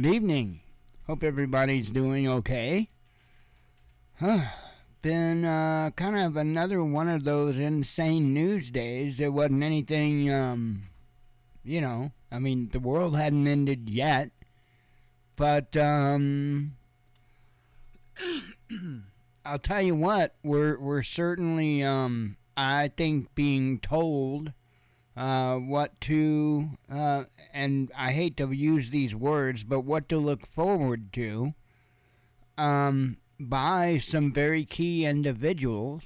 Good evening. Hope everybody's doing okay. Been kind of another one of those insane news days. There wasn't anything, the world hadn't ended yet. But, I'll tell you what, we're certainly, I think, being told what to, and I hate to use these words, but what to look forward to by some very key individuals.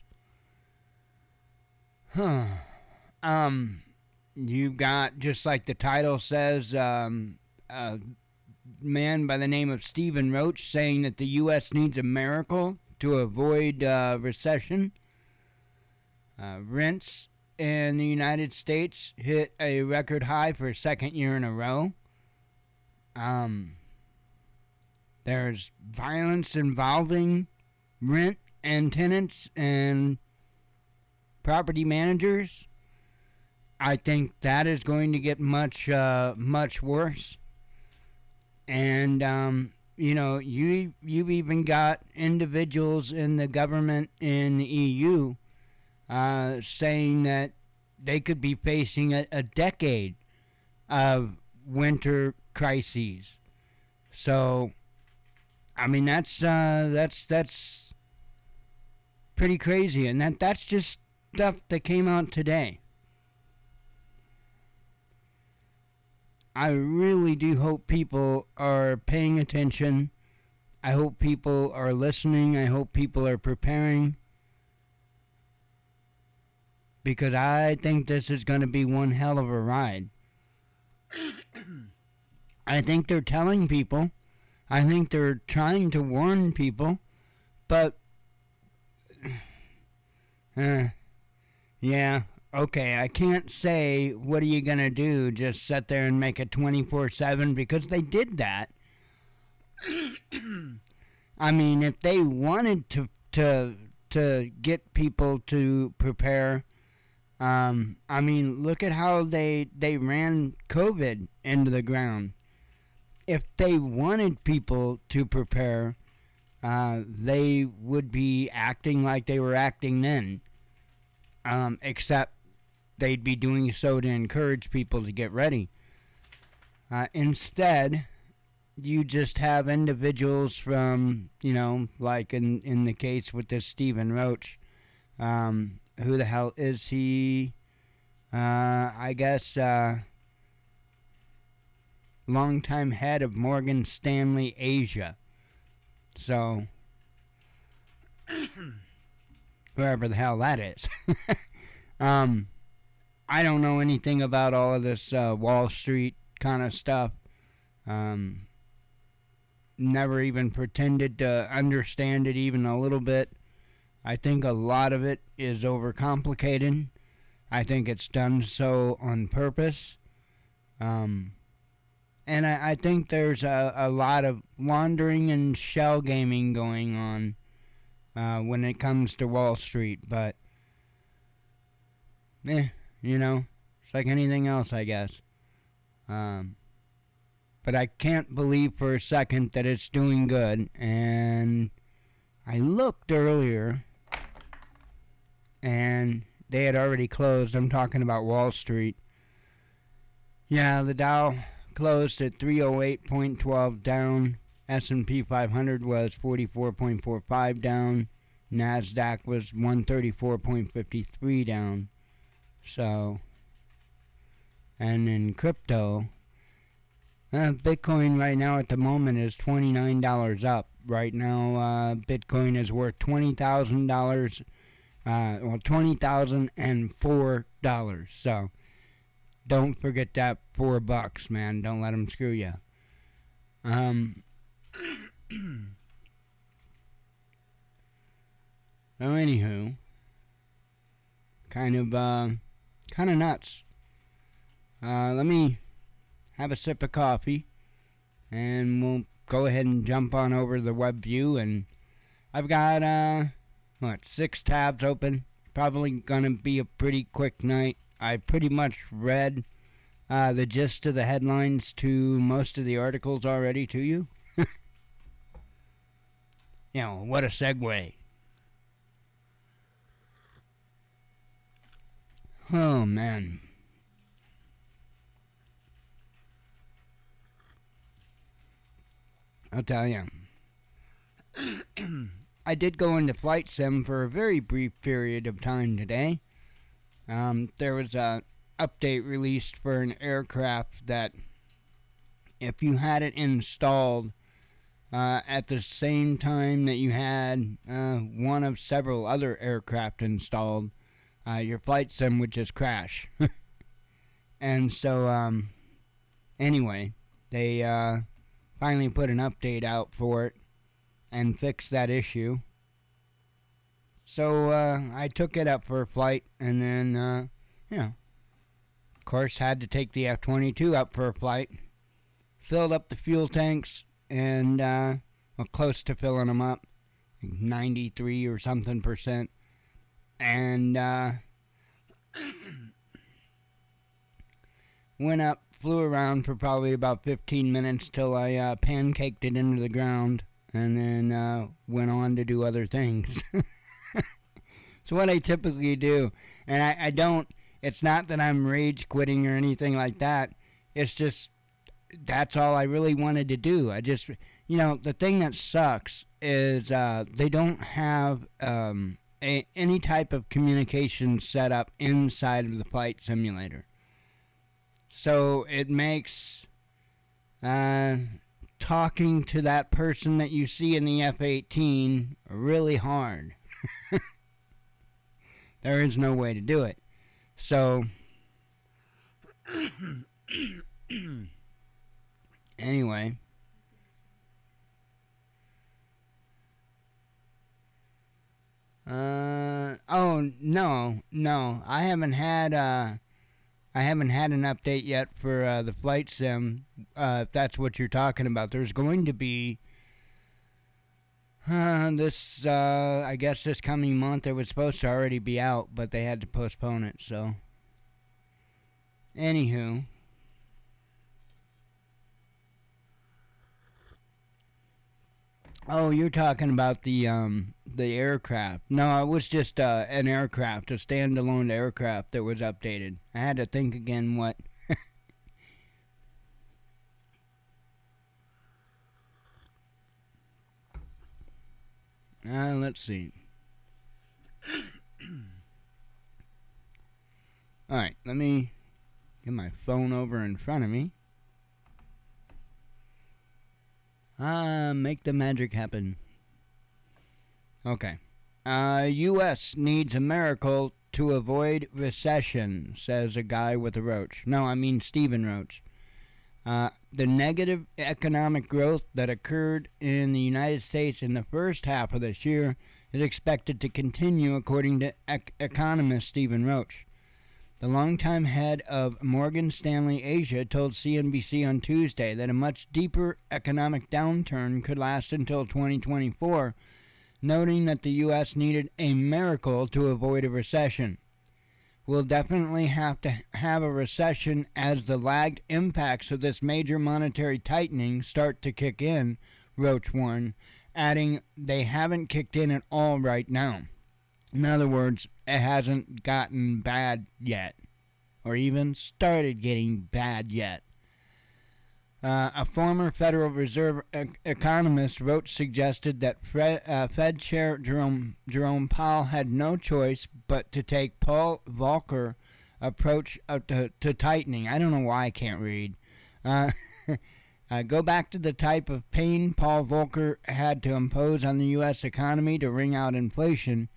You've got, just like the title says, a man by the name of Stephen Roach saying that the U.S. needs a miracle to avoid recession. Rents in the United States hit a record high for a second year in a row. There's violence involving rent and tenants and property managers. I think that is going to get much worse. And you've even got individuals in the government in the EU saying that they could be facing a decade of winter crises. So, I mean, that's pretty crazy, and that's just stuff that came out today. I really do hope people are paying attention. I hope people are listening. I hope people are preparing. Because I think this is going to be one hell of a ride. I think they're telling people. I think they're trying to warn people. But, yeah, okay, I can't say, what are you going to do? Just sit there and make it 24/7? Because they did that. I mean, if they wanted to get people to prepare, I mean, look at how they ran COVID into the ground. If they wanted people to prepare, they would be acting like they were acting then. Except they'd be doing so to encourage people to get ready. Instead, you just have individuals from, like in the case with this Stephen Roach, who the hell is he? I guess, longtime head of Morgan Stanley Asia. So, whoever the hell that is. I don't know anything about all of this Wall Street kind of stuff. Never even pretended to understand it even a little bit. I think a lot of it is overcomplicated. I think it's done so on purpose. And I think there's a lot of laundering and shell gaming going on when it comes to Wall Street. But, it's like anything else, I guess. But I can't believe for a second that it's doing good. And I looked earlier, and they had already closed. I'm talking about Wall Street. Yeah, the Dow closed at 308.12 down. S&P 500 was 44.45 down. NASDAQ was 134.53 down. So, and in crypto, Bitcoin right now at the moment is $29 up. Right now, Bitcoin is worth $20,000. $20,004. So, don't forget that $4, man. Don't let them screw you. So anywho, kind of nuts. Let me have a sip of coffee, and we'll go ahead and jump on over to the web view. And I've got 6 tabs open. Probably gonna be a pretty quick night. I pretty much read the gist of the headlines to most of the articles already to you? What a segue. Oh, man. I'll tell you. I did go into flight sim for a very brief period of time today. There was a update released for an aircraft that if you had it installed at the same time that you had one of several other aircraft installed, your flight sim would just crash. And so, anyway, they finally put an update out for it and fixed that issue. So I took it up for a flight, and then, of course, had to take the F-22 up for a flight. Filled up the fuel tanks, and close to filling them up, 93 or something %. And went up, flew around for probably about 15 minutes till I pancaked it into the ground, and then went on to do other things. It's what I typically do. And I don't, it's not that I'm rage quitting or anything like that. It's just, that's all I really wanted to do. I just, the thing that sucks is they don't have any type of communication set up inside of the flight simulator. So it makes talking to that person that you see in the F-18 really hard. There is no way to do it. So, anyway. Oh, no. I haven't had an update yet for the flight sim, if that's what you're talking about. There's going to be I guess this coming month. It was supposed to already be out, but they had to postpone it, so. Anywho. Oh, you're talking about the aircraft. No, it was just an aircraft, a standalone aircraft that was updated. I had to think again what. Let's see. Alright, let me get my phone over in front of me. Make the magic happen. Okay. U.S. needs a miracle to avoid recession, says a guy with a roach. No, I mean Stephen Roach. The negative economic growth that occurred in the United States in the first half of this year is expected to continue, according to economist Stephen Roach. The longtime head of Morgan Stanley Asia told CNBC on Tuesday that a much deeper economic downturn could last until 2024, noting that the U.S. needed a miracle to avoid a recession. We'll definitely have to have a recession as the lagged impacts of this major monetary tightening start to kick in, Roach warned, adding they haven't kicked in at all right now. In other words, it hasn't gotten bad yet, or even started getting bad yet. A former Federal Reserve economist Roach suggested that Fed Chair Jerome Powell had no choice but to take Paul Volcker approach to tightening. I don't know why I can't read. Go back to the type of pain Paul Volcker had to impose on the U.S. economy to wring out inflation.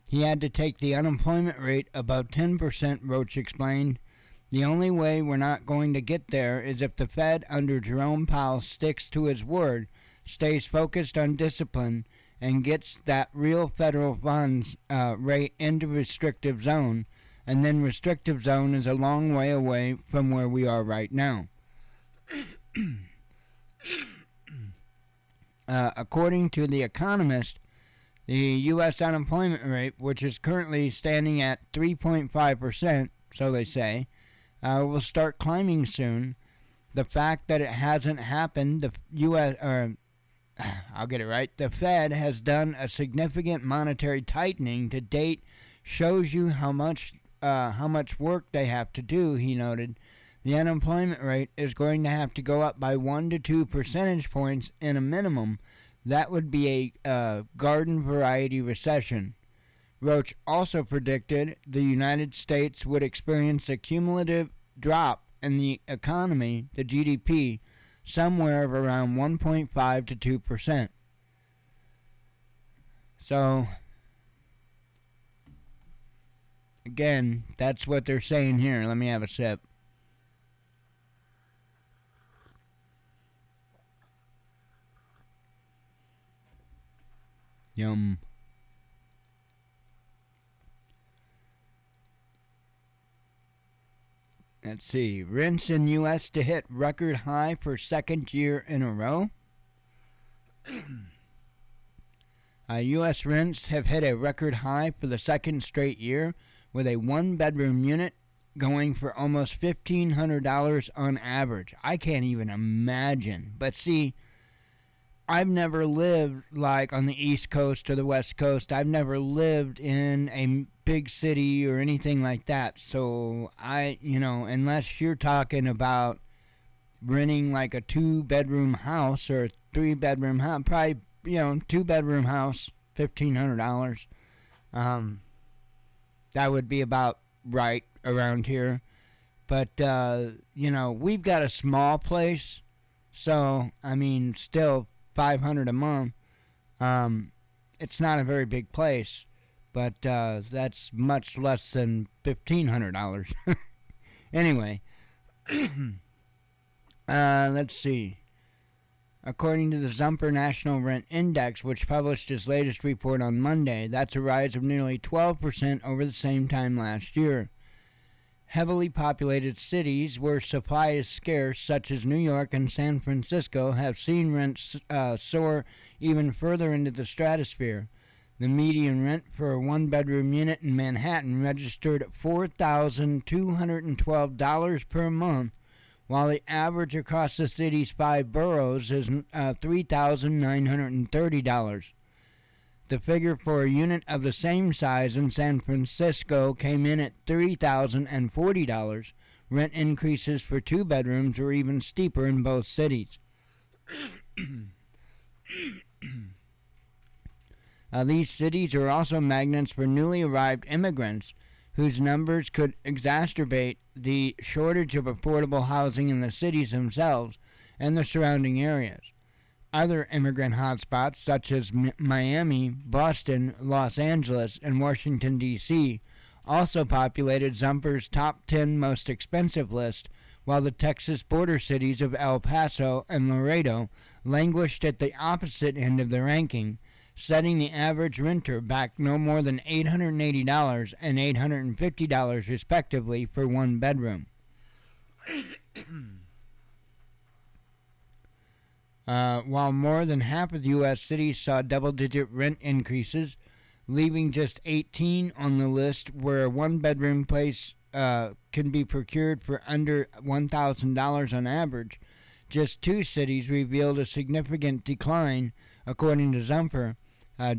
He had to take the unemployment rate above 10%, Roach explained. The only way we're not going to get there is if the Fed under Jerome Powell sticks to his word, stays focused on discipline, and gets that real federal funds rate into restrictive zone, and then restrictive zone is a long way away from where we are right now. According to The Economist, the U.S. unemployment rate, which is currently standing at 3.5%, so they say, will start climbing soon. The fact that it hasn't happened, the U.S. or I'll get it right. The Fed has done a significant monetary tightening to date, shows you how much work they have to do. He noted. The unemployment rate is going to have to go up by 1 to 2 percentage points in a minimum. That would be a garden variety recession. Roach also predicted the United States would experience a cumulative drop in the economy, the GDP, somewhere of around 1.5 to 2%. So, again, that's what they're saying here. Let me have a sip. Yum. Let's see. Rents in U.S. to hit record high for second year in a row. U.S. rents have hit a record high for the second straight year, with a one-bedroom unit going for almost $1,500 on average. I can't even imagine. But see, I've never lived like on the East Coast or the West Coast. I've never lived in a big city or anything like that. So unless you're talking about renting like a 2-bedroom house or a 3-bedroom house, probably, 2-bedroom house, $1,500. That would be about right around here. But, we've got a small place. So, still $500 a month. It's not a very big place, but that's much less than $1,500. Anyway, let's see. According to the Zumper National Rent Index, which published its latest report on Monday, that's a rise of nearly 12% over the same time last year. Heavily populated cities where supply is scarce, such as New York and San Francisco, have seen rents soar even further into the stratosphere. The median rent for a one-bedroom unit in Manhattan registered at $4,212 per month, while the average across the city's 5 boroughs is $3,930. The figure for a unit of the same size in San Francisco came in at $3,040. Rent increases for 2 bedrooms were even steeper in both cities. These cities are also magnets for newly arrived immigrants, whose numbers could exacerbate the shortage of affordable housing in the cities themselves and the surrounding areas. Other immigrant hotspots, such as Miami, Boston, Los Angeles, and Washington, D.C., also populated Zumper's top 10 most expensive list, while the Texas border cities of El Paso and Laredo languished at the opposite end of the ranking, setting the average renter back no more than $880 and $850 respectively for one bedroom. While more than half of the U.S. cities saw double-digit rent increases, leaving just 18 on the list where a one-bedroom place can be procured for under $1,000 on average, just 2 cities revealed a significant decline, according to Zumper.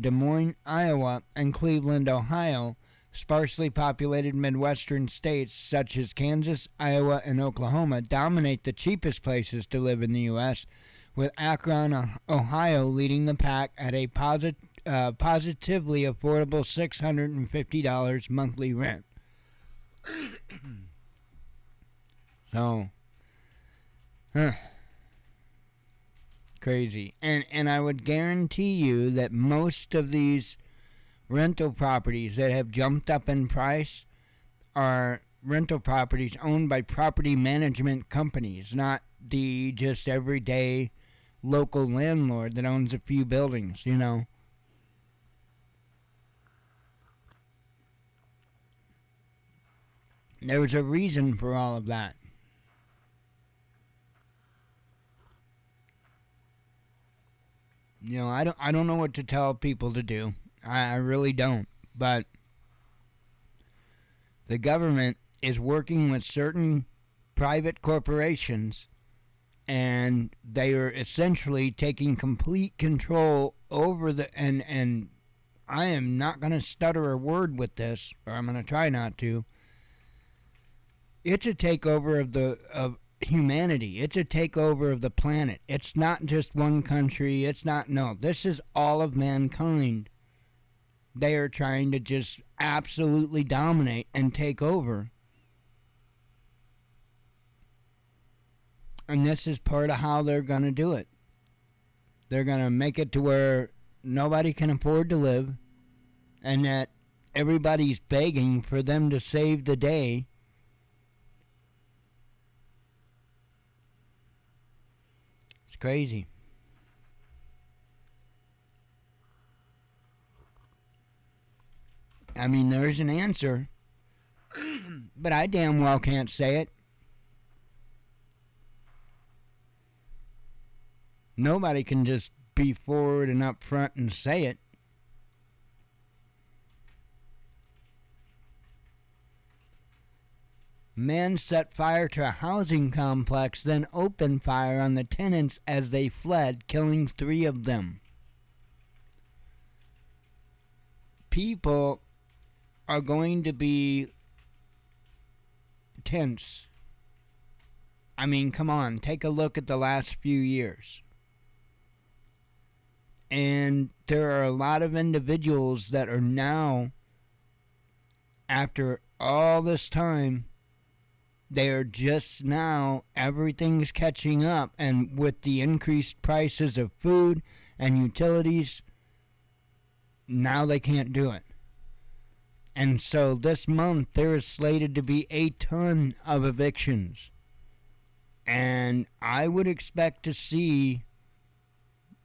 Des Moines, Iowa, and Cleveland, Ohio, sparsely populated Midwestern states such as Kansas, Iowa, and Oklahoma dominate the cheapest places to live in the U.S., with Akron, Ohio leading the pack at a positively affordable $650 monthly rent. So, crazy. And I would guarantee you that most of these rental properties that have jumped up in price are rental properties owned by property management companies, not the just everyday local landlord that owns a few buildings, There's a reason for all of that. I don't know what to tell people to do. I really don't. But the government is working with certain private corporations, and they are essentially taking complete control over the and I am not going to stutter a word with this, or I'm going to try not to. It's a takeover of humanity. It's a takeover of the planet. It's not just one country. It's not, no. This is all of mankind. They are trying to just absolutely dominate and take over. And this is part of how they're going to do it. They're going to make it to where nobody can afford to live, and that everybody's begging for them to save the day. It's crazy. I mean, there's an answer, but I damn well can't say it. Nobody can just be forward and up front and say it. Men set fire to a housing complex, then opened fire on the tenants as they fled, killing 3 of them. People are going to be tense. I mean, come on, take a look at the last few years. And there are a lot of individuals that are now, after all this time, they are just now, everything's catching up. And with the increased prices of food and utilities, now they can't do it. And so this month, there is slated to be a ton of evictions. And I would expect to see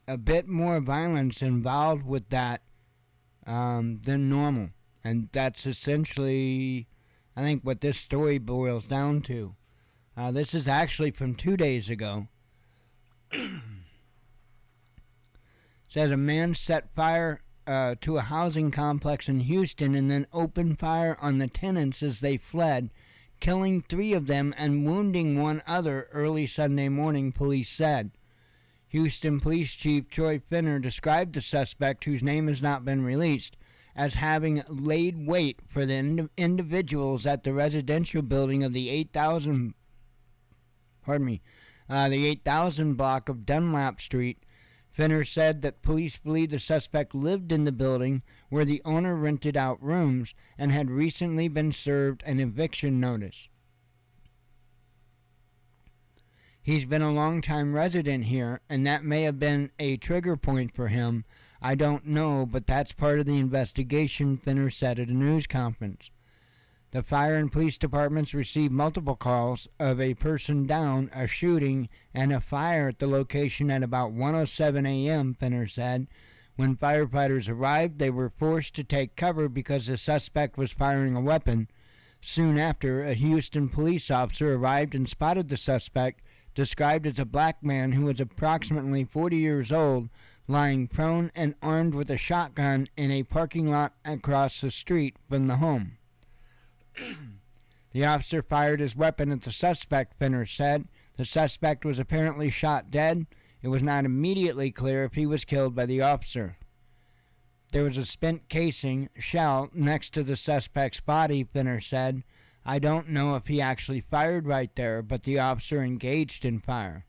a bit more violence involved with that than normal. And that's essentially, I think, what this story boils down to. This is actually from 2 days ago. It says a man set fire to a housing complex in Houston and then opened fire on the tenants as they fled, killing 3 of them and wounding 1 other early Sunday morning, police said. Houston Police Chief Troy Finner described the suspect, whose name has not been released, as having laid wait for the individuals at the residential building of the 8,000 block of Dunlap Street. Finner said that police believe the suspect lived in the building where the owner rented out rooms and had recently been served an eviction notice. He's been a long-time resident here, and that may have been a trigger point for him. I don't know, but that's part of the investigation, Finner said at a news conference. The fire and police departments received multiple calls of a person down, a shooting, and a fire at the location at about 1:07 a.m., Finner said. When firefighters arrived, they were forced to take cover because the suspect was firing a weapon. Soon after, a Houston police officer arrived and spotted the suspect, described as a black man who was approximately 40 years old, lying prone and armed with a shotgun in a parking lot across the street from the home. The officer fired his weapon at the suspect, Finner said. The suspect was apparently shot dead. It was not immediately clear if he was killed by the officer. There was a spent casing shell next to the suspect's body, Finner said. I don't know if he actually fired right there, but the officer engaged in fire.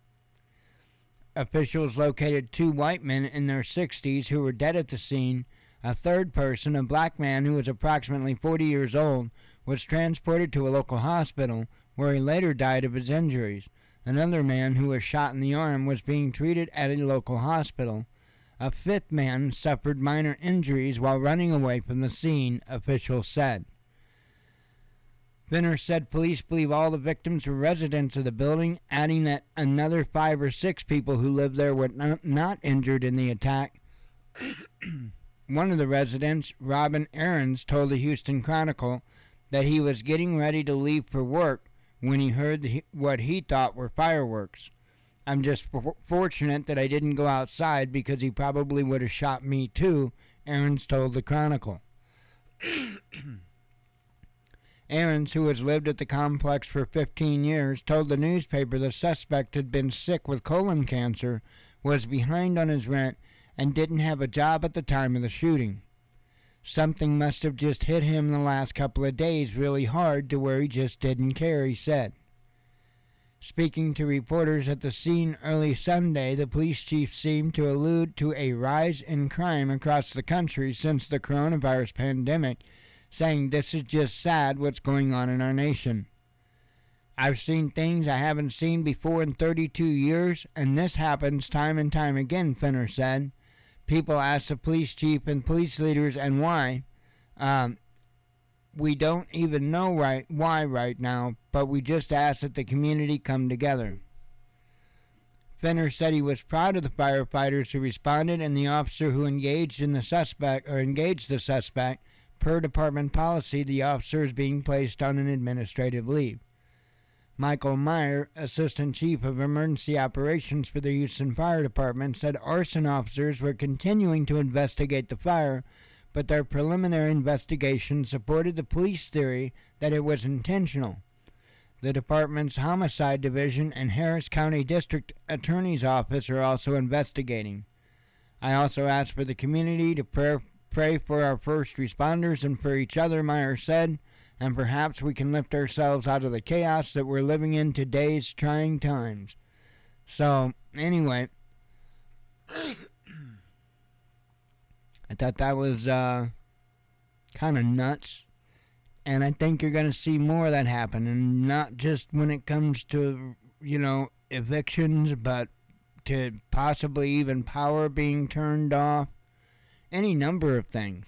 Officials located 2 white men in their 60s who were dead at the scene. A third person, a black man who was approximately 40 years old, was transported to a local hospital, where he later died of his injuries. Another man who was shot in the arm was being treated at a local hospital. A 5th man suffered minor injuries while running away from the scene, officials said. Finner said police believe all the victims were residents of the building, adding that another 5 or 6 people who lived there were not injured in the attack. One of the residents, Robin Aarons, told the Houston Chronicle that he was getting ready to leave for work when he heard what he thought were fireworks. I'm just fortunate that I didn't go outside because he probably would have shot me too, Aarons told the Chronicle. Aarons, who has lived at the complex for 15 years, told the newspaper the suspect had been sick with colon cancer, was behind on his rent, and didn't have a job at the time of the shooting. Something must have just hit him the last couple of days really hard to where he just didn't care, he said. Speaking to reporters at the scene early Sunday, the police chief seemed to allude to a rise in crime across the country since the coronavirus pandemic, saying this is just sad what's going on in our nation. I've seen things I haven't seen before in 32 years, and this happens time and time again, Finner said. People ask the police chief and police leaders and why. We don't even know why right now, but we just ask that the community come together. Finner said he was proud of the firefighters who responded and the officer who engaged the suspect. Per department policy, the officer is being placed on an administrative leave. Michael Meyer, Assistant Chief of Emergency Operations for the Houston Fire Department, said arson officers were continuing to investigate the fire, but their preliminary investigation supported the police theory that it was intentional. The department's Homicide Division and Harris County District Attorney's Office are also investigating. I also asked for the community to pray for our first responders and for each other, Meyer said, and perhaps we can lift ourselves out of the chaos that we're living in today's trying times. So, anyway, I thought that was kind of nuts, and I think you're going to see more of that happen, and not just when it comes to, evictions, but to possibly even power being turned off. Any number of things.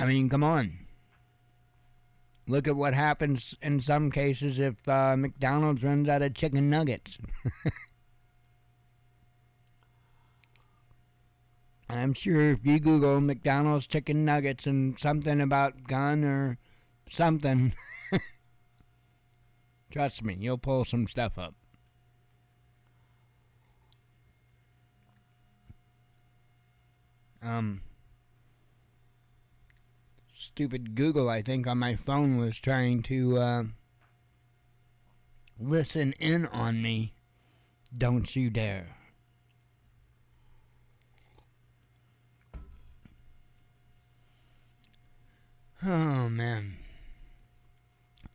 I mean, come on. Look at what happens in some cases if McDonald's runs out of chicken nuggets. I'm sure if you Google McDonald's chicken nuggets and something about gun or something, trust me, you'll pull some stuff up. Stupid Google, I think, on my phone was trying to listen in on me. Don't you dare. Oh, man.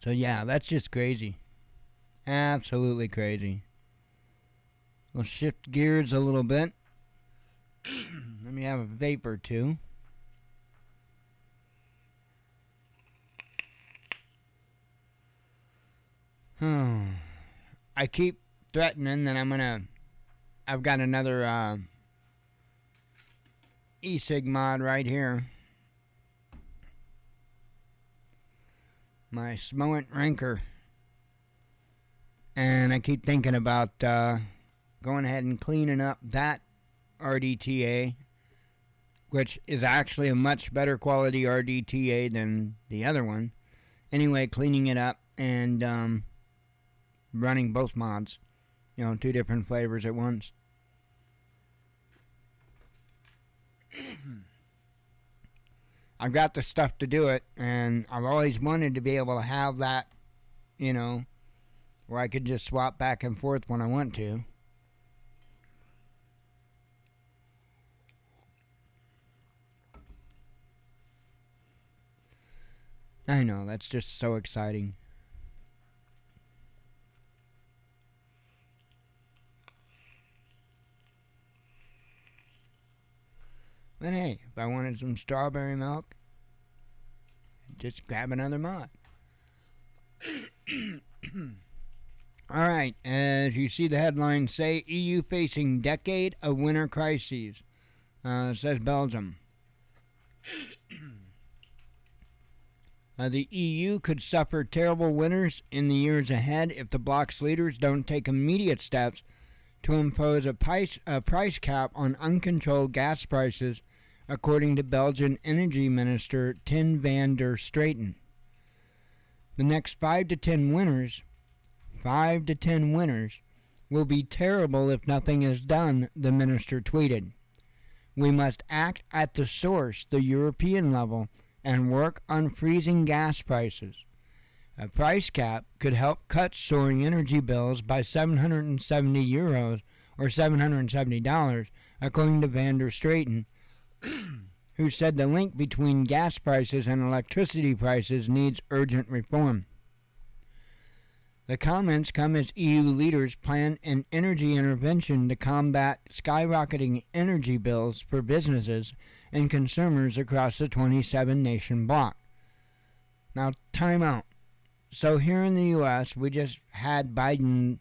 So, yeah, that's just crazy. Absolutely crazy. We'll shift gears a little bit. Let me have a vape or two. I keep threatening that I've got another e-cig mod right here. My Smoant Ranker. And I keep thinking about going ahead and cleaning up that RDTA, which is actually a much better quality RDTA than the other one. Anyway, cleaning it up and running both mods, two different flavors at once. I've got the stuff to do it, and I've always wanted to be able to have that, where I could just swap back and forth when I want to. I know, that's just so exciting. But hey, if I wanted some strawberry milk, just grab another mod. Alright, as you see the headline say, EU facing decade of winter crises, says Belgium. The EU could suffer terrible winters in the years ahead if the bloc's leaders don't take immediate steps to impose a price cap on uncontrolled gas prices, according to Belgian Energy Minister Tin van der Straeten. The next 5 to 10 winters will be terrible if nothing is done, the minister tweeted. We must act at the source, the European level, and work on freezing gas prices. A price cap could help cut soaring energy bills by €770 or $770, according to van der Straten, who said the link between gas prices and electricity prices needs urgent reform. The comments come as EU leaders plan an energy intervention to combat skyrocketing energy bills for businesses and consumers across the 27-nation bloc. Now, time out. So here in the U.S., we just had Biden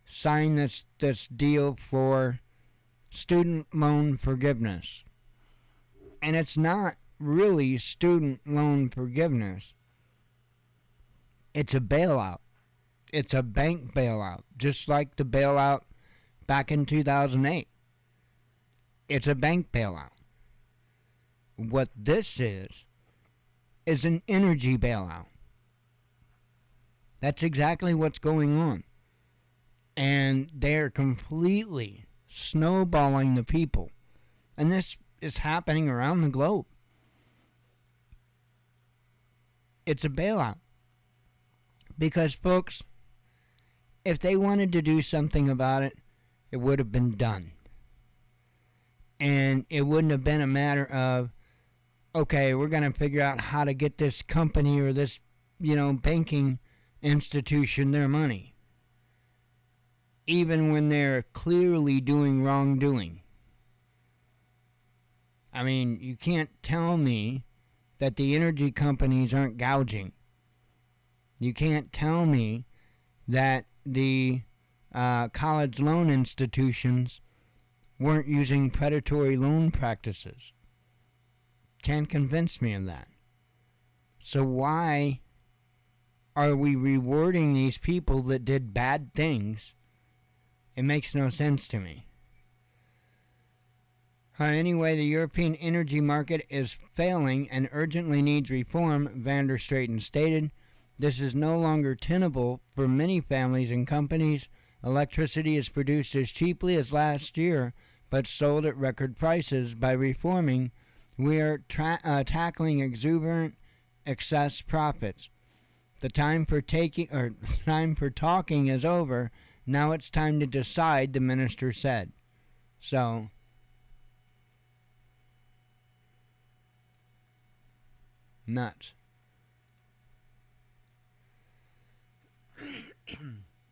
sign this deal for student loan forgiveness. And it's not really student loan forgiveness. It's a bailout. It's a bank bailout, just like the bailout back in 2008. It's a bank bailout. What this is an energy bailout. That's exactly what's going on. And they're completely snowballing the people. And this is happening around the globe. It's a bailout. Because, folks, if they wanted to do something about it, it would have been done. And it wouldn't have been a matter of, okay, we're going to figure out how to get this company or this, banking institution their money. Even when they're clearly doing wrongdoing. I mean, you can't tell me that the energy companies aren't gouging. You can't tell me that the college loan institutions weren't using predatory loan practices. Can't convince me of that. So why are we rewarding these people that did bad things? It makes no sense to me. Anyway, the European energy market is failing and urgently needs reform, van der Straten stated. This is no longer tenable for many families and companies. Electricity is produced as cheaply as last year, but sold at record prices. By reforming, we are tackling exuberant excess profits. The time for talking is over. Now it's time to decide, the minister said. So, nuts.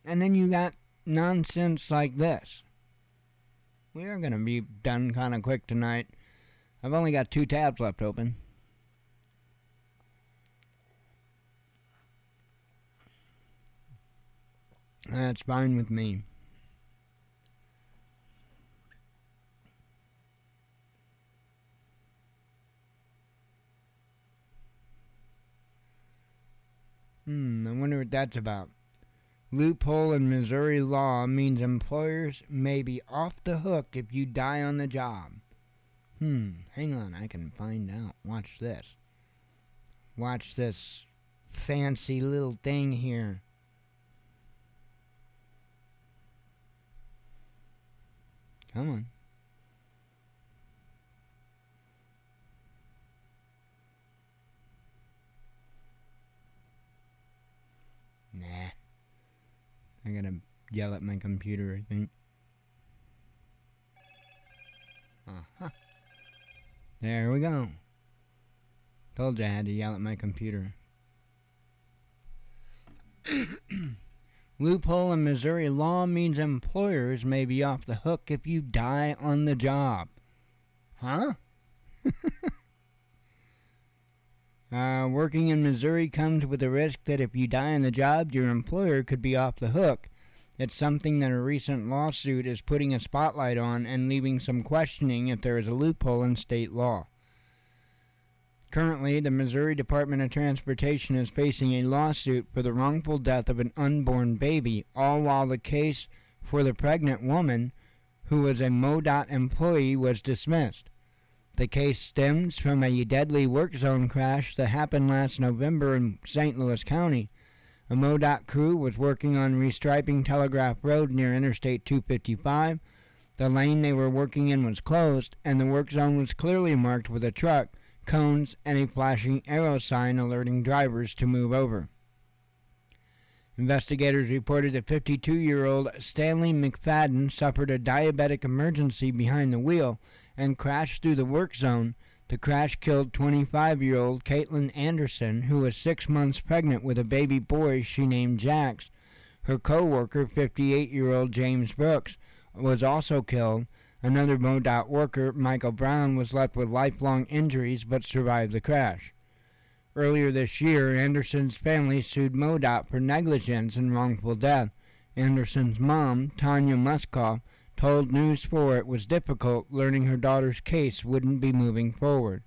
And then you got nonsense like this. We are going to be done kind of quick tonight. I've only got 2 tabs left open. That's fine with me. I wonder what that's about. Loophole in Missouri law means employers may be off the hook if you die on the job. Hang on, I can find out. Watch this. Watch this fancy little thing here. Come on. Nah. I gotta yell at my computer, I think. There we go. Told you I had to yell at my computer. Loophole in Missouri law means employers may be off the hook if you die on the job. Huh? Working in Missouri comes with the risk that if you die on the job, your employer could be off the hook. It's something that a recent lawsuit is putting a spotlight on and leaving some questioning if there is a loophole in state law. Currently, the Missouri Department of Transportation is facing a lawsuit for the wrongful death of an unborn baby, all while the case for the pregnant woman, who was a MoDOT employee, was dismissed. The case stems from a deadly work zone crash that happened last November in St. Louis County. A MoDOT crew was working on restriping Telegraph Road near Interstate 255 The lane they were working in was closed, and the work zone was clearly marked with a truck, cones, and a flashing arrow sign alerting drivers to move over. Investigators reported that 52-year-old Stanley McFadden suffered a diabetic emergency behind the wheel and crashed through the work zone. The crash killed 25-year-old Caitlin Anderson, who was 6 months pregnant with a baby boy she named Jax. Her co-worker, 58-year-old James Brooks, was also killed. Another MoDOT worker, Michael Brown, was left with lifelong injuries but survived the crash. Earlier this year, Anderson's family sued MoDOT for negligence and wrongful death. Anderson's mom, Tanya Muskoff, told News 4 it was difficult learning her daughter's case wouldn't be moving forward.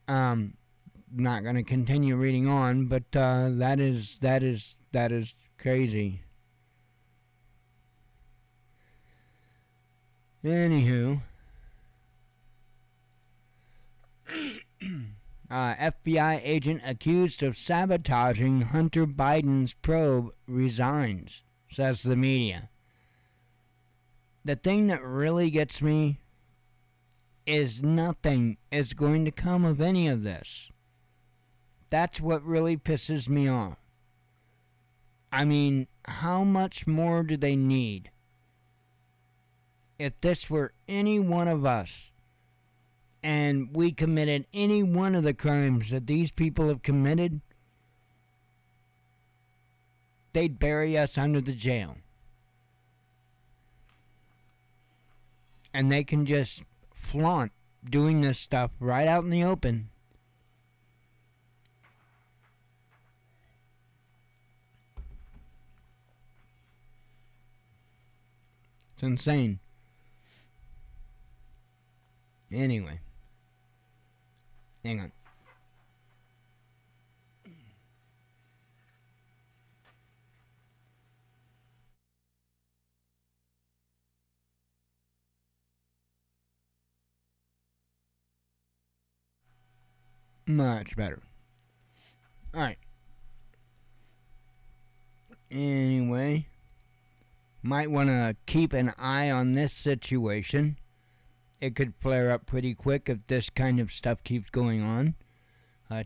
Not going to continue reading on, but that is crazy. Anywho, FBI agent accused of sabotaging Hunter Biden's probe resigns, says the media. The thing that really gets me is nothing is going to come of any of this. That's what really pisses me off. I mean, how much more do they need? If this were any one of us, and we committed any one of the crimes that these people have committed, they'd bury us under the jail. And they can just flaunt doing this stuff right out in the open. It's insane. Anyway. Hang on. Much better. Alright. Anyway. Might want to keep an eye on this situation. It could flare up pretty quick if this kind of stuff keeps going on.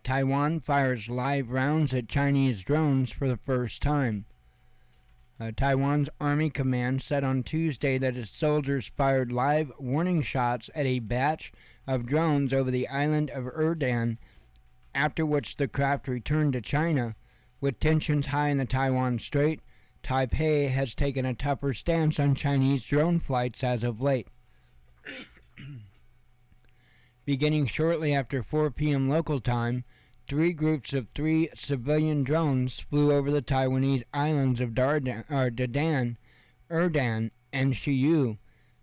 Taiwan fires live rounds at Chinese drones for the first time. Taiwan's Army Command said on Tuesday that its soldiers fired live warning shots at a batch of drones over the island of Erdan, after which the craft returned to China. With tensions high in the Taiwan Strait, Taipei has taken a tougher stance on Chinese drone flights as of late. Beginning shortly after 4 p.m. local time, 3 groups of 3 civilian drones flew over the Taiwanese islands of Dadan, Erdan, and Shiyu,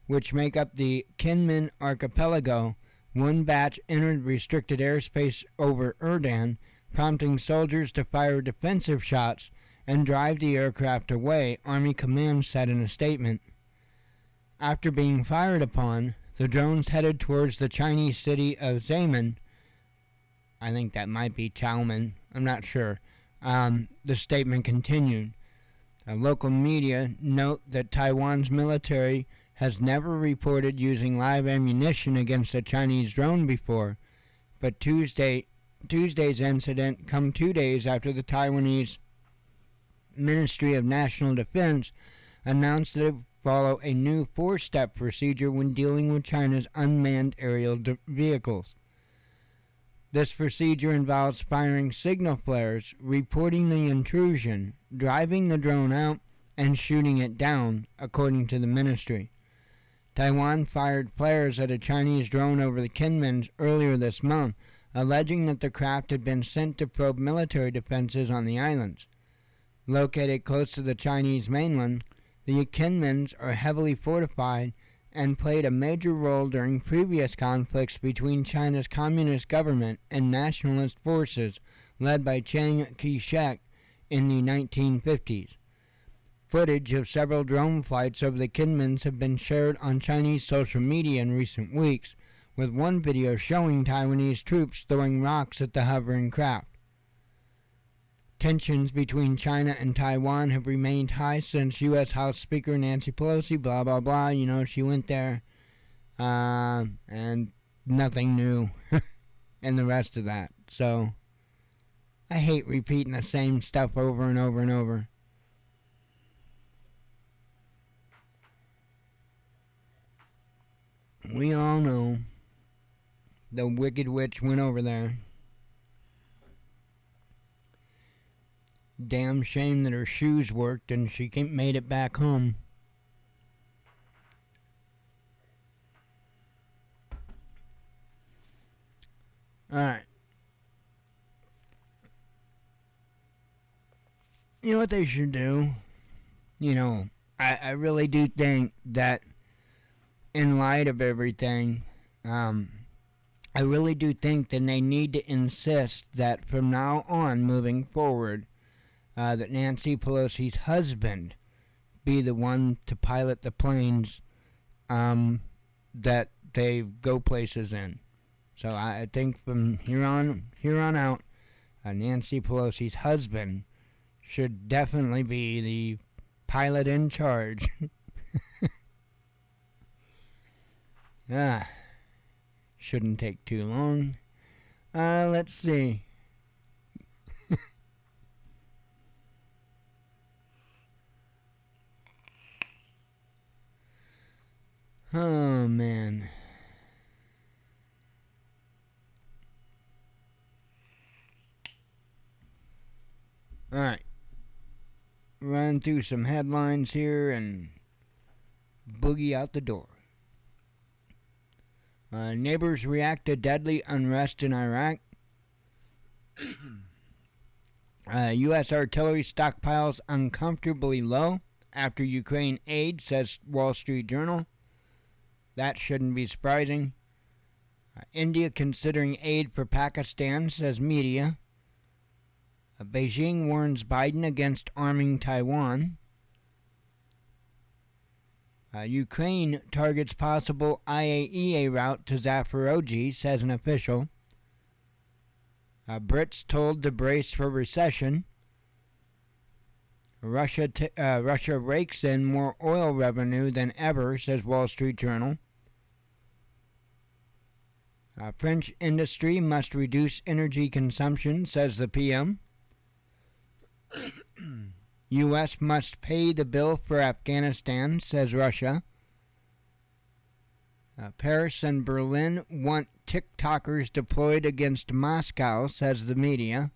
which make up the Kinmen archipelago. One batch entered restricted airspace over Erdan, prompting soldiers to fire defensive shots and drive the aircraft away, Army Command said in a statement. After being fired upon, the drones headed towards the Chinese city of Xiamen. I think that might be Chaomen. I'm not sure. The statement continued. Local media note that Taiwan's military has never reported using live ammunition against a Chinese drone before, but Tuesday's incident come 2 days after the Taiwanese Ministry of National Defense announced that it would follow a new 4-step procedure when dealing with China's unmanned aerial vehicles. This procedure involves firing signal flares, reporting the intrusion, driving the drone out, and shooting it down, according to the ministry. Taiwan fired flares at a Chinese drone over the Kinmens earlier this month, alleging that the craft had been sent to probe military defenses on the islands. Located close to the Chinese mainland, the Kinmens are heavily fortified and played a major role during previous conflicts between China's communist government and nationalist forces led by Chiang Kai-shek in the 1950s. Footage of several drone flights over the Kinmens have been shared on Chinese social media in recent weeks, with one video showing Taiwanese troops throwing rocks at the hovering craft. Tensions between China and Taiwan have remained high since U.S. House Speaker Nancy Pelosi, blah, blah, blah. You know, she went there, and nothing new and the rest of that. So, I hate repeating the same stuff over and over and over. We all know the Wicked Witch went over there. Damn shame that her shoes worked and she made it back home. Alright. You know what they should do? You know, I really do think that in light of everything, I really do think that they need to insist that from now on, moving forward, that Nancy Pelosi's husband be the one to pilot the planes that they go places in. So I think from here on out, Nancy Pelosi's husband should definitely be the pilot in charge. Shouldn't take too long. Let's see. Oh, man. Alright. Run through some headlines here and boogie out the door. Neighbors react to deadly unrest in Iraq. U.S. artillery stockpiles uncomfortably low after Ukraine aid, says Wall Street Journal. That shouldn't be surprising. India considering aid for Pakistan, says media. Beijing warns Biden against arming Taiwan. Ukraine targets possible IAEA route to Zaporozhye, says an official. Brits told to brace for recession. Russia rakes in more oil revenue than ever, says Wall Street Journal. French industry must reduce energy consumption, says the PM. U.S. must pay the bill for Afghanistan, says Russia. Paris and Berlin want TikTokers deployed against Moscow, says the media.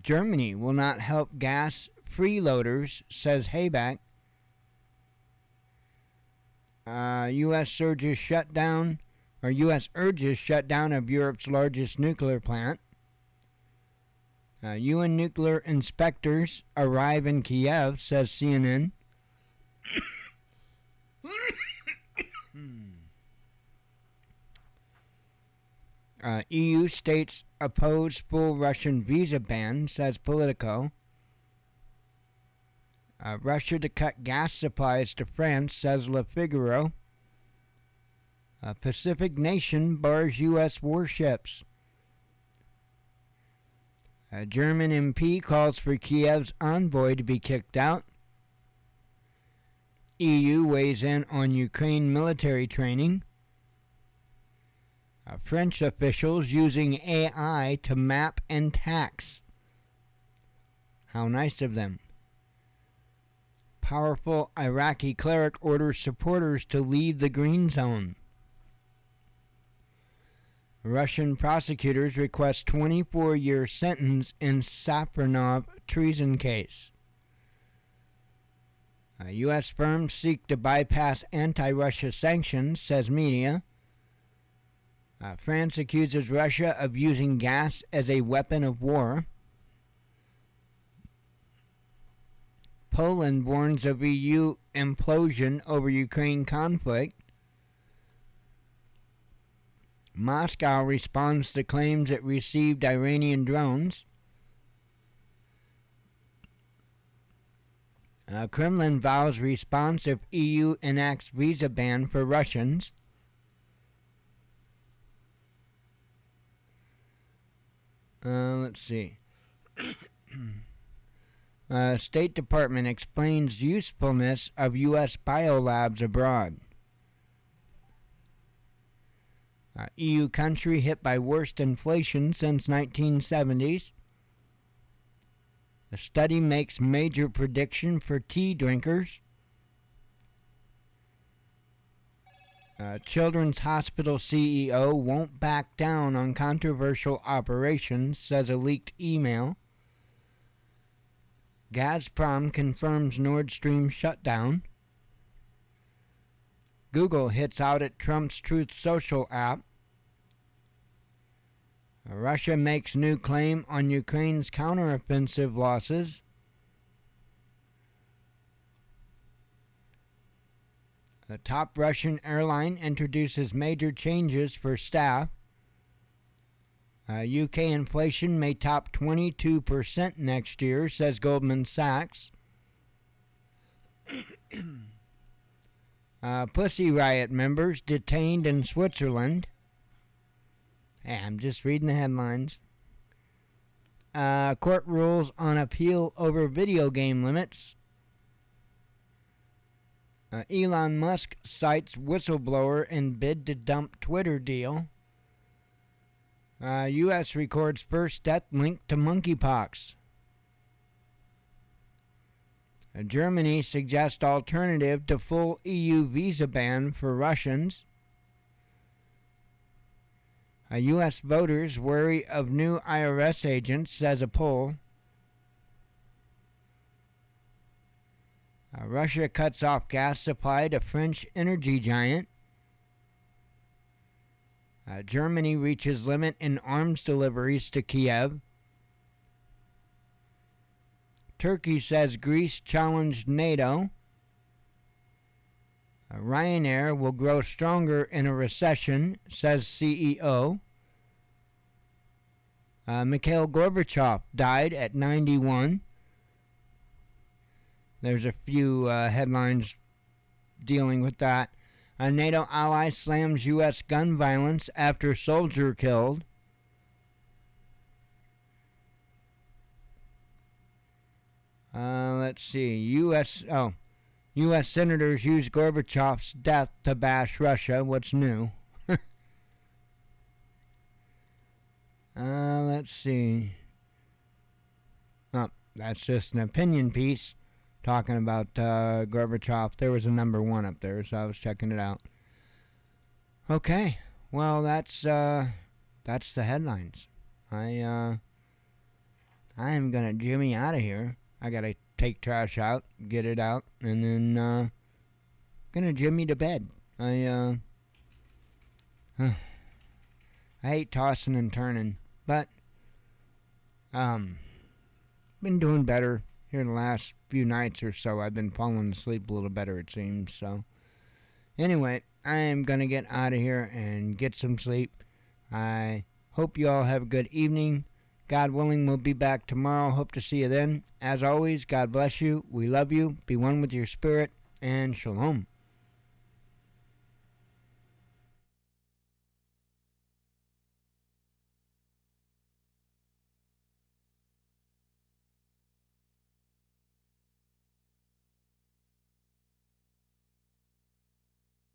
Germany will not help gas freeloaders, says Hayback. U.S. urges shutdown of Europe's largest nuclear plant. UN nuclear inspectors arrive in Kiev, says CNN. EU states oppose full Russian visa ban, says Politico. Russia to cut gas supplies to France, says Le Figaro. Pacific nation bars U.S. warships. A German MP calls for Kiev's envoy to be kicked out. EU weighs in on Ukraine military training. French officials using AI to map and tax. How nice of them. Powerful Iraqi cleric orders supporters to leave the green zone. Russian prosecutors request 24-year sentence in Safronov treason case. U.S. firms seek to bypass anti-Russia sanctions, says media. France accuses Russia of using gas as a weapon of war. Poland warns of EU implosion over Ukraine conflict. Moscow responds to claims it received Iranian drones. Kremlin vows response if EU enacts visa ban for Russians. Let's see. State Department explains usefulness of U.S. biolabs abroad. EU country hit by worst inflation since 1970s. The study makes major prediction for tea drinkers. Children's Hospital CEO won't back down on controversial operations, says a leaked email. Gazprom confirms Nord Stream shutdown. Google hits out at Trump's Truth Social app. Russia makes new claim on Ukraine's counteroffensive losses. The top Russian airline introduces major changes for staff. UK inflation may top 22% next year, says Goldman Sachs. Pussy Riot members detained in Switzerland. Hey, I'm just reading the headlines. Court rules on appeal over video game limits. Elon Musk cites whistleblower in bid to dump Twitter deal. U.S. records first death linked to monkeypox. Germany suggests alternative to full EU visa ban for Russians. U.S. voters worry of new IRS agents, says a poll. Russia cuts off gas supply to French energy giant. Germany reaches limit in arms deliveries to Kiev. Turkey says Greece challenged NATO. Ryanair will grow stronger in a recession, says CEO. Mikhail Gorbachev died at 91. There's a few headlines dealing with that. A NATO ally slams U.S. gun violence after soldier killed. Let's see. U.S. senators use Gorbachev's death to bash Russia. What's new? Let's see. Oh, that's just an opinion piece talking about Gorbachev. There was a number one up there, so I was checking it out. Okay, well that's the headlines. I am gonna jimmy out of here. I gotta take trash out, get it out, and then gonna jimmy to bed. I hate tossing and turning, but been doing better here in the last few nights or so. I've been falling asleep a little better, it seems. So anyway, I am gonna get out of here and get some sleep. I hope you all have a good evening. God willing, we'll be back tomorrow. Hope to see you then. As always, God bless you. We love you. Be one with your spirit, and shalom.